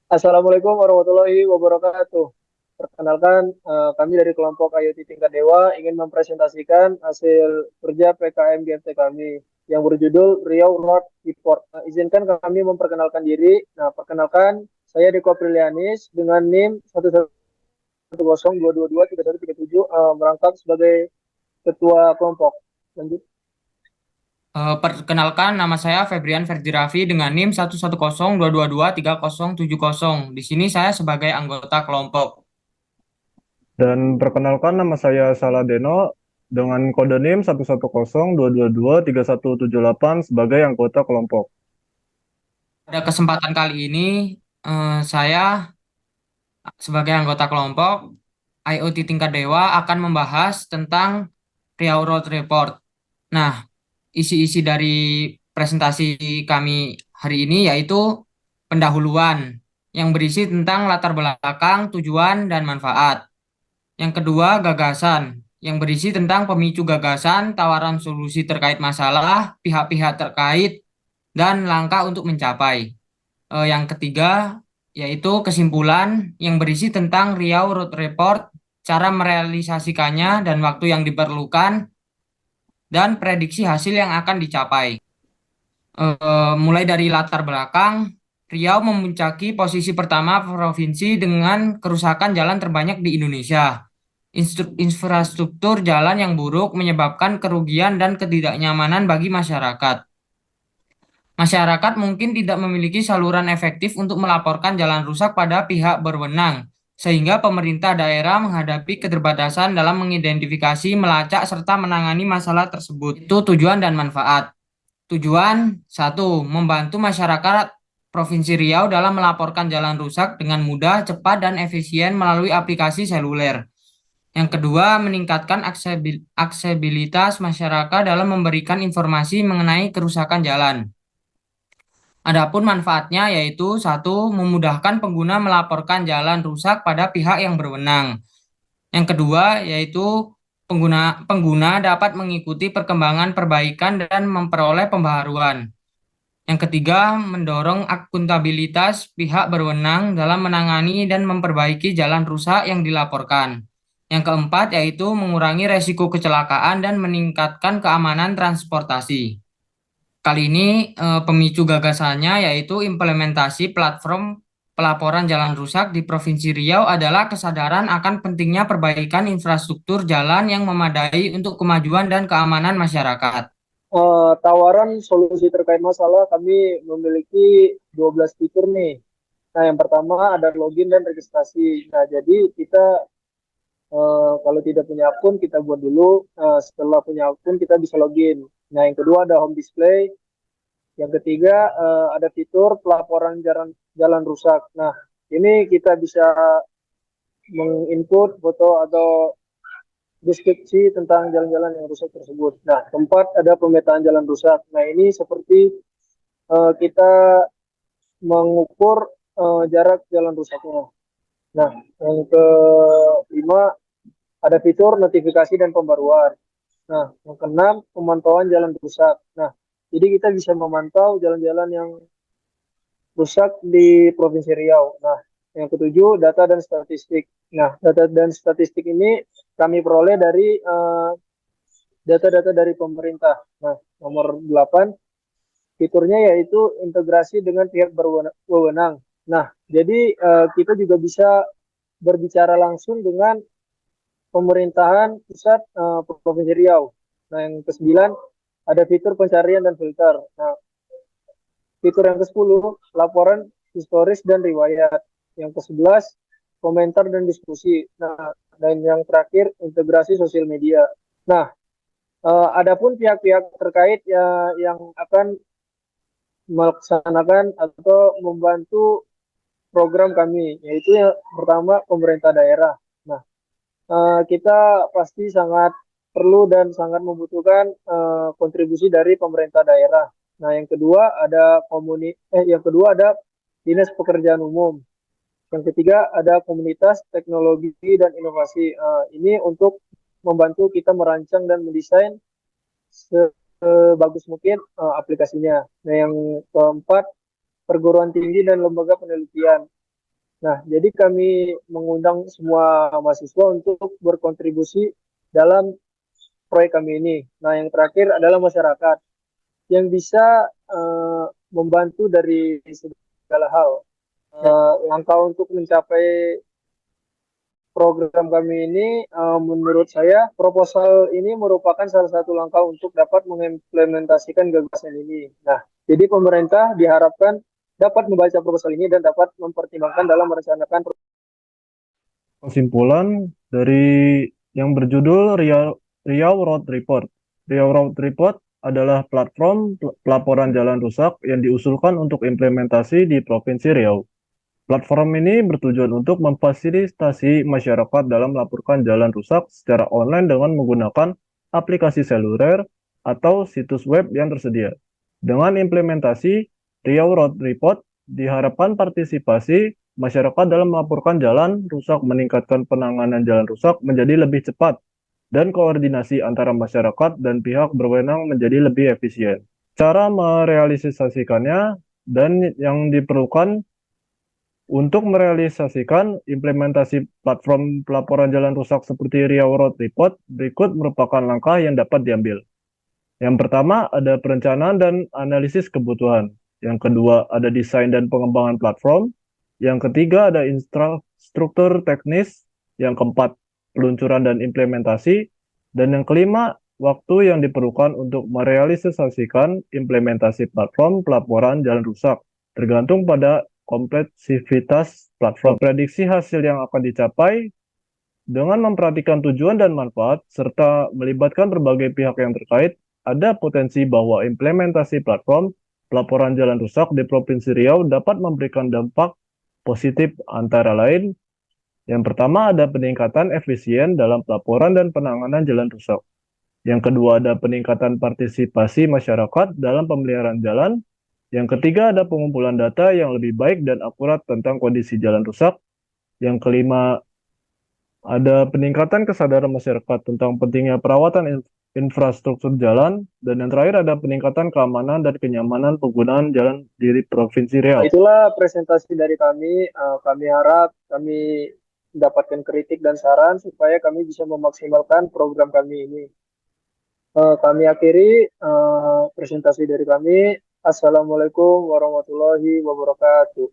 Assalamualaikum warahmatullahi wabarakatuh. Perkenalkan, kami dari kelompok IoT Tingkat Dewa ingin mempresentasikan hasil kerja PKM GFT kami yang berjudul Riau Road Report. Izinkan kami memperkenalkan diri. Nah, perkenalkan, saya Deko Aprilianis dengan NIM 11022233137 merangkap sebagai ketua kelompok. Lanjut. Perkenalkan, nama saya Febrian Ferdi Raffi dengan NIM 11022233070. Di sini saya sebagai anggota kelompok. Dan perkenalkan nama saya Saladeno dengan kode NIM 11022223178 sebagai anggota kelompok. Pada kesempatan kali ini, saya sebagai anggota kelompok IoT Tingkat Dewa akan membahas tentang Riau Road Report. Nah, isi-isi dari presentasi kami hari ini yaitu pendahuluan yang berisi tentang latar belakang, tujuan, dan manfaat. Yang kedua, gagasan yang berisi tentang pemicu gagasan, tawaran solusi terkait masalah, pihak-pihak terkait, dan langkah untuk mencapai. Yang ketiga, yaitu kesimpulan yang berisi tentang Riau Road Report, cara merealisasikannya dan waktu yang diperlukan, dan prediksi hasil yang akan dicapai. Mulai dari latar belakang, Riau memuncaki posisi pertama provinsi dengan kerusakan jalan terbanyak di Indonesia. Infrastruktur jalan yang buruk menyebabkan kerugian dan ketidaknyamanan bagi masyarakat. Masyarakat mungkin tidak memiliki saluran efektif untuk melaporkan jalan rusak pada pihak berwenang, sehingga pemerintah daerah menghadapi keterbatasan dalam mengidentifikasi, melacak, serta menangani masalah tersebut. Itu tujuan dan manfaat. Tujuan, satu, membantu masyarakat Provinsi Riau dalam melaporkan jalan rusak dengan mudah, cepat, dan efisien melalui aplikasi seluler. Yang kedua, meningkatkan aksesibilitas masyarakat dalam memberikan informasi mengenai kerusakan jalan. Adapun manfaatnya yaitu satu, memudahkan pengguna melaporkan jalan rusak pada pihak yang berwenang. Yang kedua yaitu pengguna pengguna dapat mengikuti perkembangan perbaikan dan memperoleh pembaharuan. Yang ketiga, mendorong akuntabilitas pihak berwenang dalam menangani dan memperbaiki jalan rusak yang dilaporkan. Yang keempat yaitu mengurangi resiko kecelakaan dan meningkatkan keamanan transportasi. Kali ini pemicu gagasannya yaitu implementasi platform pelaporan jalan rusak di Provinsi Riau adalah kesadaran akan pentingnya perbaikan infrastruktur jalan yang memadai untuk kemajuan dan keamanan masyarakat. Tawaran solusi terkait masalah kami memiliki 12 fitur nih. Nah, yang pertama ada login dan registrasi. Nah, jadi kita kalau tidak punya akun kita buat dulu. Setelah punya akun kita bisa login. Nah, yang kedua ada home display. Yang ketiga ada fitur pelaporan jalan rusak. Nah, ini kita bisa menginput foto atau deskripsi tentang jalan-jalan yang rusak tersebut. Nah, keempat ada pemetaan jalan rusak. Nah, ini seperti kita mengukur jarak jalan rusaknya. Nah, yang kelima ada fitur notifikasi dan pembaruan. Nah, yang keenam pemantauan jalan rusak. Nah, jadi kita bisa memantau jalan-jalan yang rusak di Provinsi Riau. Nah, yang ketujuh data dan statistik. Nah, data dan statistik ini kami peroleh dari data-data dari pemerintah. Nah, nomor 8 fiturnya yaitu integrasi dengan pihak berwenang. Nah, jadi kita juga bisa berbicara langsung dengan pemerintahan pusat Provinsi Riau. Nah, yang ke-9 ada fitur pencarian dan filter. Nah, fitur yang ke-10 laporan historis dan riwayat. Yang ke-11 komentar dan diskusi. Nah, dan yang terakhir integrasi sosial media. Nah, adapun pihak-pihak terkait ya, yang akan melaksanakan atau membantu program kami, yaitu yang pertama pemerintah daerah. Nah, kita pasti sangat perlu dan sangat membutuhkan kontribusi dari pemerintah daerah. Nah, yang kedua ada dinas pekerjaan umum. Yang ketiga ada komunitas teknologi dan inovasi. Ini untuk membantu kita merancang dan mendesain sebagus mungkin aplikasinya. Nah, yang keempat perguruan tinggi dan lembaga penelitian. Nah, jadi kami mengundang semua mahasiswa untuk berkontribusi dalam proyek kami ini. Nah, yang terakhir adalah masyarakat yang bisa membantu dari segala hal. Langkah untuk mencapai program kami ini, menurut saya, proposal ini merupakan salah satu langkah untuk dapat mengimplementasikan gagasan ini. Nah, jadi pemerintah diharapkan dapat membaca proposal ini dan dapat mempertimbangkan dalam merencanakan. Kesimpulan dari yang berjudul Riau Road Report. Riau Road Report adalah platform pelaporan jalan rusak yang diusulkan untuk implementasi di Provinsi Riau. Platform ini bertujuan untuk memfasilitasi masyarakat dalam melaporkan jalan rusak secara online dengan menggunakan aplikasi seluler atau situs web yang tersedia. Dengan implementasi Riau Road Report, diharapkan partisipasi masyarakat dalam melaporkan jalan rusak meningkatkan penanganan jalan rusak menjadi lebih cepat dan koordinasi antara masyarakat dan pihak berwenang menjadi lebih efisien. Cara merealisasikannya dan yang diperlukan untuk merealisasikan implementasi platform pelaporan jalan rusak seperti Riau Road Report, berikut merupakan langkah yang dapat diambil. Yang pertama ada perencanaan dan analisis kebutuhan. Yang kedua ada desain dan pengembangan platform. Yang ketiga ada struktur teknis. Yang keempat peluncuran dan implementasi. Dan yang kelima waktu yang diperlukan untuk merealisasikan implementasi platform pelaporan jalan rusak. Tergantung pada kompleksitas platform. Prediksi hasil yang akan dicapai dengan memperhatikan tujuan dan manfaat, serta melibatkan berbagai pihak yang terkait, ada potensi bahwa implementasi platform pelaporan jalan rusak di Provinsi Riau dapat memberikan dampak positif antara lain. Yang pertama ada peningkatan efisien dalam pelaporan dan penanganan jalan rusak. Yang kedua ada peningkatan partisipasi masyarakat dalam pemeliharaan jalan. Yang ketiga ada pengumpulan data yang lebih baik dan akurat tentang kondisi jalan rusak. Yang kelima ada peningkatan kesadaran masyarakat tentang pentingnya perawatan infrastruktur jalan, dan yang terakhir ada peningkatan keamanan dan kenyamanan penggunaan jalan di Provinsi Riau. Itulah presentasi dari kami. Kami harap kami mendapatkan kritik dan saran supaya kami bisa memaksimalkan program kami ini. Kami akhiri presentasi dari kami. Assalamualaikum warahmatullahi wabarakatuh.